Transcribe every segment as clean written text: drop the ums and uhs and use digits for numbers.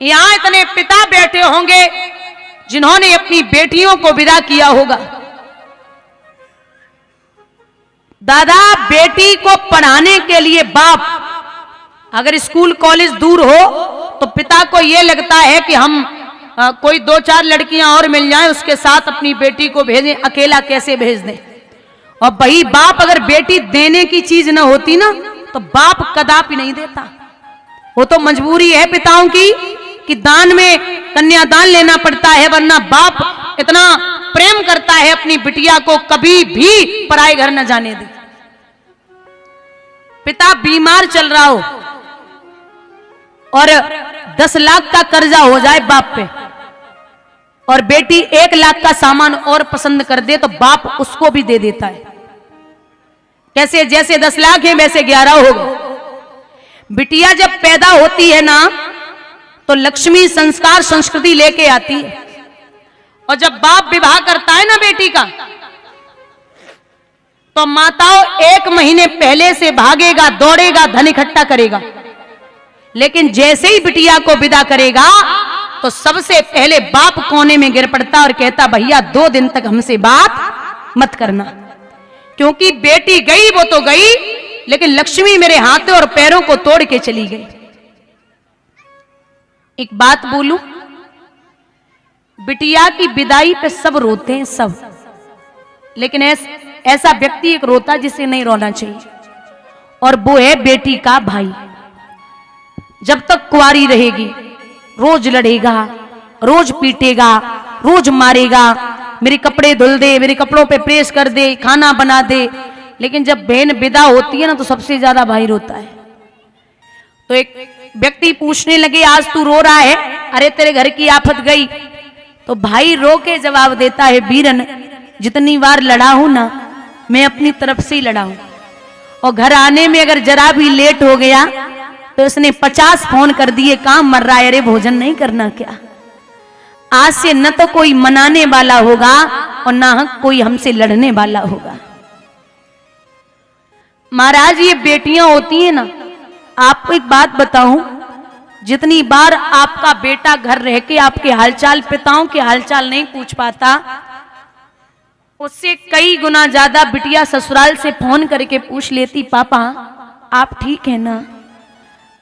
यहां इतने पिता बैठे होंगे जिन्होंने अपनी बेटियों को विदा किया होगा। दादा, बेटी को पढ़ाने के लिए बाप अगर स्कूल कॉलेज दूर हो तो पिता को यह लगता है कि हम कोई 2-4 लड़कियां और मिल जाएं, उसके साथ अपनी बेटी को भेजें, अकेला कैसे भेज दें। और वही बाप अगर बेटी देने की चीज ना होती ना तो बाप कदापि नहीं देता। वो तो मजबूरी है पिताओं की कि दान में कन्यादान लेना पड़ता है, वरना बाप इतना प्रेम करता है अपनी बिटिया को, कभी भी पराए घर न जाने दे। पिता बीमार चल रहा हो और 10 लाख का कर्जा हो जाए बाप पे और बेटी 1 लाख का सामान और पसंद कर दे तो बाप उसको भी दे देता है। कैसे? जैसे 10 लाख है वैसे 11 होगा। बिटिया जब पैदा होती है ना तो लक्ष्मी संस्कार संस्कृति लेके आती है, और जब बाप विवाह करता है ना बेटी का तो माताओं 1 महीने पहले से भागेगा, दौड़ेगा, धन इकट्ठा करेगा। लेकिन जैसे ही बिटिया को विदा करेगा तो सबसे पहले बाप कोने में गिर पड़ता और कहता, भैया 2 दिन तक हमसे बात मत करना, क्योंकि बेटी गई वो तो गई, लेकिन लक्ष्मी मेरे हाथों और पैरों को तोड़ के चली गई। एक बात बोलूं, बिटिया की विदाई पे सब रोते हैं, सब, लेकिन ऐसा व्यक्ति एक रोता जिसे नहीं रोना चाहिए, और वो है बेटी का भाई। जब तक कुंवारी रहेगी रोज लड़ेगा, रोज पीटेगा, रोज मारेगा, मेरे कपड़े धुल दे, मेरे कपड़ों पे प्रेस कर दे, खाना बना दे। लेकिन जब बहन विदा होती है ना तो सबसे ज्यादा भाई रोता है। तो एक व्यक्ति पूछने लगे, आज तू रो रहा है, अरे तेरे घर की आफत गई। तो भाई रो के जवाब देता है, वीरन जितनी बार लड़ा हूं ना मैं अपनी तरफ से ही लड़ा हूं, और घर आने में अगर जरा भी लेट हो गया तो उसने 50 फोन कर दिए, काम मर रहा है, अरे भोजन नहीं करना क्या। आज से न तो कोई मनाने वाला होगा और न कोई हमसे लड़ने वाला होगा। महाराज, ये बेटियां होती हैं ना, आपको एक बात बताऊं, जितनी बार आपका बेटा घर रह के आपके हालचाल, पिताओं के हालचाल नहीं पूछ पाता, उससे कई गुना ज्यादा बिटिया ससुराल से फोन करके पूछ लेती, पापा आप ठीक है ना,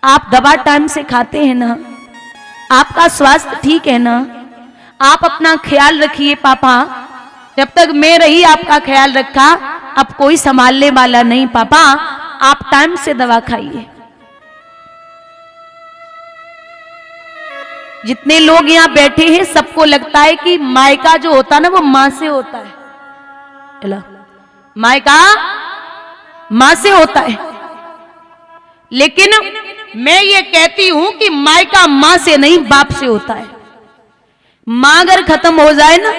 आप दवा टाइम से खाते हैं ना, आपका स्वास्थ्य ठीक है ना, आप अपना ख्याल रखिए पापा, जब तक मैं रही आपका ख्याल रखा, अब कोई संभालने वाला नहीं पापा, आप टाइम से दवा खाइए। जितने लोग यहाँ बैठे हैं सबको लगता है कि मायका जो होता है ना वो मां से होता है, मायका मां से होता है, लेकिन मैं ये कहती हूं कि मायका मां से नहीं बाप से होता है। मां अगर खत्म हो जाए ना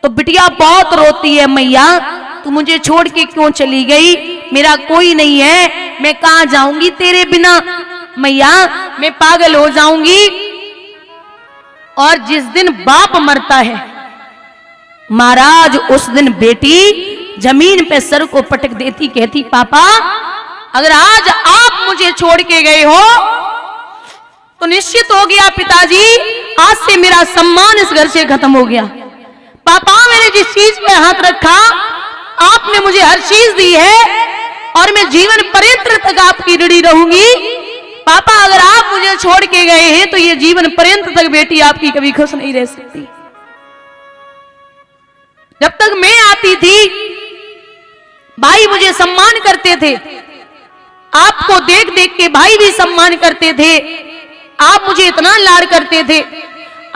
तो बिटिया बहुत रोती है, मैया तू मुझे छोड़ के क्यों चली गई, मेरा कोई नहीं है, मैं कहां जाऊंगी तेरे बिना, मैया मैं पागल हो जाऊंगी। और जिस दिन बाप मरता है महाराज, उस दिन बेटी जमीन पे सर को पटक देती, कहती पापा अगर आज आप मुझे छोड़ के गए हो तो निश्चित हो गया पिताजी, आज से मेरा सम्मान इस घर से खत्म हो गया। पापा मैंने जिस चीज पे हाथ रखा आपने मुझे हर चीज दी है और मैं जीवन पर्यंत तक आपकी ऋणी रहूंगी। पापा अगर आप मुझे छोड़ के गए हैं तो ये जीवन पर्यंत तक बेटी आपकी कभी खुश नहीं रह सकती। जब तक मैं आती थी भाई मुझे सम्मान करते थे, आपको देख देख के भाई भी सम्मान करते थे, आप मुझे इतना लाड करते थे।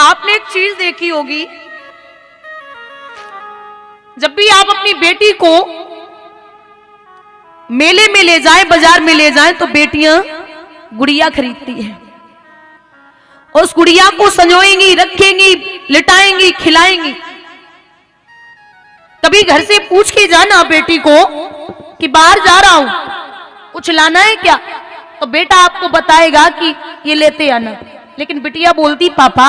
आपने एक चीज देखी होगी, जब भी आप अपनी बेटी को मेले में ले जाएं, बाजार में ले जाएं, तो बेटियां गुड़िया खरीदती है और उस गुड़िया को संजोएंगी, रखेंगी, लिटाएंगी, खिलाएंगी। कभी घर से पूछ के जाना बेटी को कि बाहर जा रहा हूं, कुछ लाना है क्या, तो बेटा आपको बताएगा कि ये लेते आना। लेकिन बिटिया बोलती पापा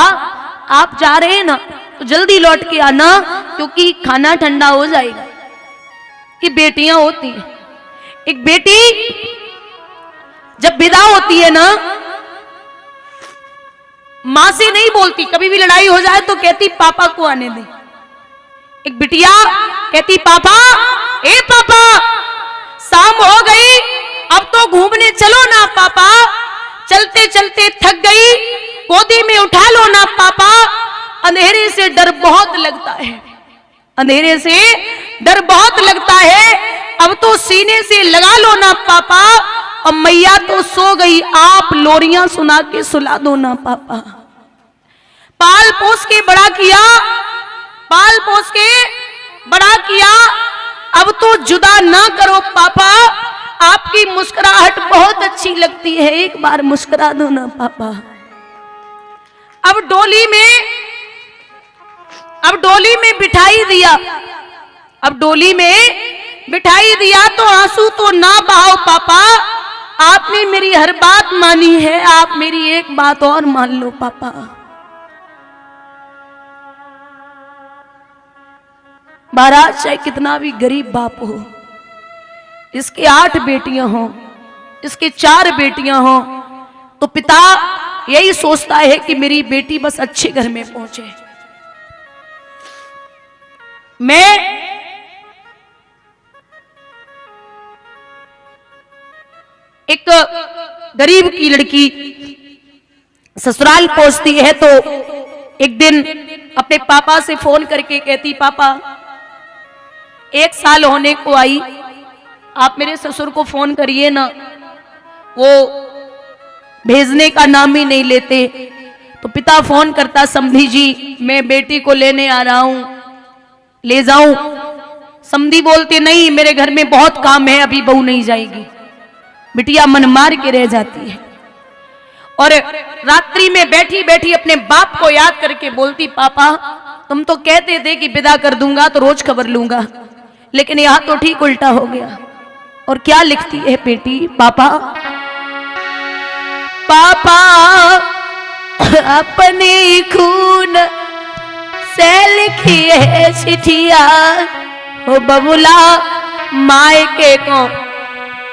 आप जा रहे हैं ना तो जल्दी लौट के आना क्योंकि खाना ठंडा हो जाएगा। ये बेटियां होती हैं। एक बेटी जब विदा होती है ना माँ से नहीं बोलती, कभी भी लड़ाई हो जाए तो कहती पापा को आने दे। एक बिटिया कहती पापा, ए पापा शाम हो गई, अब तो घूमने चलो ना पापा, चलते चलते थक गई, गोदी में उठा लो ना पापा, अंधेरे से डर बहुत लगता है, अंधेरे से डर बहुत लगता है, अब तो सीने से लगा लो ना पापा, और मैया तो सो गई, आप लोरियां सुना के सुला दो ना पापा। पाल पोस के बड़ा किया, पाल पोस के बड़ा किया, अब तो जुदा ना करो पापा, आपकी मुस्कुराहट बहुत अच्छी लगती है, एक बार मुस्कुरा दो ना पापा। अब डोली में बिठाई दिया, अब डोली में बिठाई दिया तो आंसू तो ना बहाओ पापा, आपने मेरी हर बात मानी है, आप मेरी एक बात और मान लो पापा। महाराज चाहे कितना भी गरीब बाप हो, इसके 8 बेटियां हों, इसके 4 बेटियां हों, तो पिता यही सोचता है कि मेरी बेटी बस अच्छे घर में पहुंचे। मैं एक गरीब की लड़की ससुराल पहुंचती है तो एक दिन अपने पापा से फोन करके कहती पापा 1 साल होने को आई, आप मेरे ससुर को फोन करिए ना, वो भेजने का नाम ही नहीं लेते। तो पिता फोन करता, समधी जी मैं बेटी को लेने आ रहा हूं, ले जाऊं? समधी बोलते नहीं, मेरे घर में बहुत काम है, अभी बहू नहीं जाएगी। बिटिया मन मार के रह जाती है और रात्रि में बैठी बैठी अपने बाप को याद करके बोलती पापा तुम तो कहते थे कि विदा कर दूंगा तो रोज खबर लूंगा, लेकिन यहां तो ठीक उल्टा हो गया। और क्या लिखती है बेटी, पापा पापा अपने खून से लिखी है चिट्ठिया, हो बबुला मायके को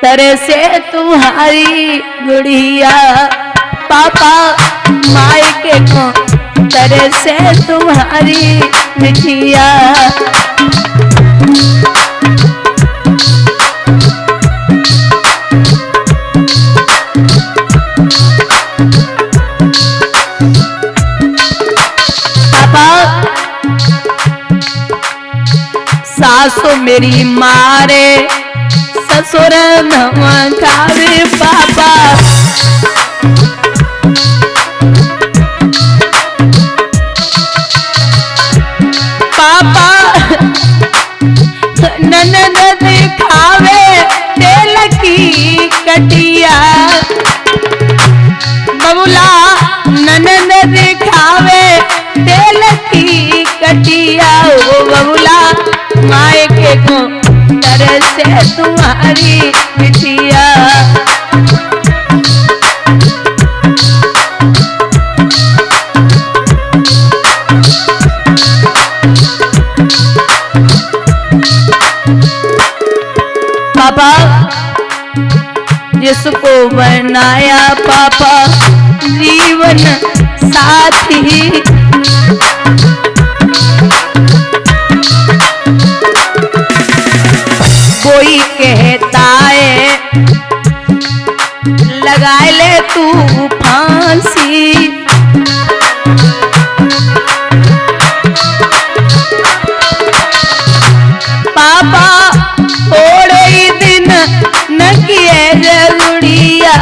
तरह से तुम्हारी गुड़िया, पापा मायके को तरह से तुम्हारी मिठिया। सासु मेरी मारे ससुर नमकावे पापा, पापा ननद दिखावे तेल की कटिया, बबुला ननद दिखावे तेल की कटिया, ओ बबुला मायके को तरह से तुम्हारी मिठिया। पापा जिसको बनाया पापा जीवन साथी, कोई कहता है लगा ले तू फांसी, पापा थोड़े ही दिन न किए जरूरिया,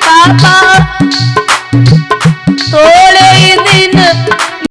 पापा